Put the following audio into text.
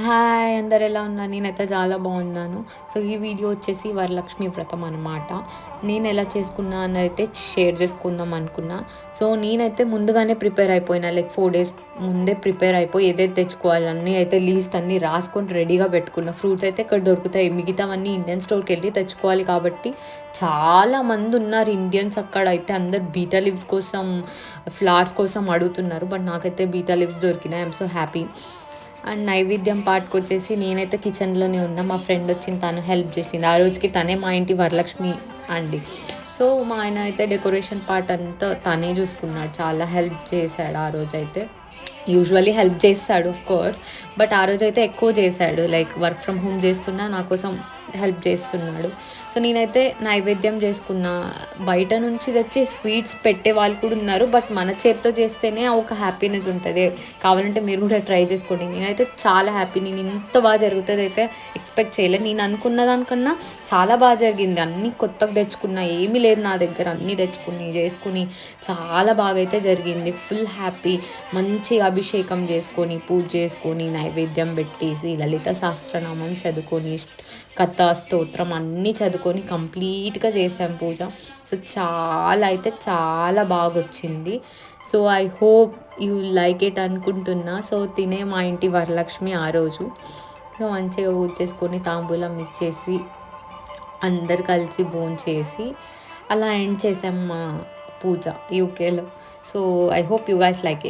Hi! అందరు ఎలా ఉన్నారు? నేనైతే చాలా బాగున్నాను. సో, ఈ వీడియో వచ్చేసి వరలక్ష్మి వ్రతం అనమాట. నేను ఎలా చేసుకున్నా అన్నదైతే షేర్ చేసుకుందాం అనుకున్నా. సో, నేనైతే ముందుగానే ప్రిపేర్ అయిపోయినా. లైక్ 4 డేస్ ముందే ప్రిపేర్ అయిపోయి ఏదైతే తెచ్చుకోవాలి అన్నీ అయితే లిస్ట్ అన్నీ రాసుకొని రెడీగా పెట్టుకున్నా. ఫ్రూట్స్ అయితే ఇక్కడ దొరుకుతాయి. మిగతావన్నీ ఇండియన్ స్టోర్‌కెళ్ళి తెచ్చుకోవాలి కాబట్టి చాలామంది ఉన్నారు ఇండియన్స్ అక్కడ. అయితే అందరు బీటా లీవ్స్ కోసం, ఫ్లవర్స్ కోసం అడుగుతున్నారు. బట్ నాకైతే బీటా లీవ్స్ దొరికినాయి. I'm so happy. అండ్ నైవేద్యం పార్ట్‌కొచ్చేసి నేనైతే కిచెన్‌లోనే ఉన్నా. మా ఫ్రెండ్ వచ్చింది, తను హెల్ప్ చేసింది. ఆ రోజుకి తనే మా ఇంటి వరలక్ష్మి అండి. సో, మా ఆయన అయితే డెకరేషన్ పార్ట్ అంతా తనే చూసుకున్నాడు. చాలా హెల్ప్ చేశాడు ఆ రోజైతే. యూజువల్లీ హెల్ప్ చేస్తాడు ఆఫ్‌కోర్స్. బట్ ఆ రోజైతే ఎక్కువ చేశాడు. లైక్ వర్క్ ఫ్రమ్ హోమ్ చేస్తున్నా నా కోసం హెల్ప్ చేస్తున్నాడు. సో, నేనైతే నైవేద్యం చేసుకున్నా. బయట నుంచి తెచ్చి స్వీట్స్ పెట్టే వాళ్ళు కూడా ఉన్నారు. బట్ మన చేత్తో చేస్తేనే ఒక హ్యాపీనెస్ ఉంటది. కావాలంటే మీరు కూడా ట్రై చేసుకోండి. నేనైతే చాలా హ్యాపీ. నేను ఇంత బాగా జరుగుతదైతే ఎక్స్‌పెక్ట్ చేయలే. నేను అనుకున్న దానికన్నా చాలా బాగా జరిగింది. అన్నీ కొత్తగా తెచ్చుకున్నా. ఏమీ లేదు నా దగ్గర. అన్నీ తెచ్చుకుని, చేసుకుని చాలా బాగా అయితే జరిగింది. Full happy. మంచిగా అభిషేకం చేసుకొని, పూజ చేసుకొని, నైవేద్యం పెట్టేసి, లలిత సహస్రనామం చదువుకొని, కథ, స్తోత్రం అన్నీ చదువుకొని కంప్లీట్‌గా చేశాం పూజ. సో, చాలా అయితే చాలా బాగొచ్చింది. So, I hope you like it అనుకుంటున్నా. సో, తినే మా ఇంటి వరలక్ష్మి ఆ రోజు. సో, మంచిగా పూజ చేసుకొని, తాంబూలం ఇచ్చేసి, అందరు కలిసి భోంచేసి అలా ఎండ్ చేసాం మా పూజ యూకేలో. So, I hope you guys like it.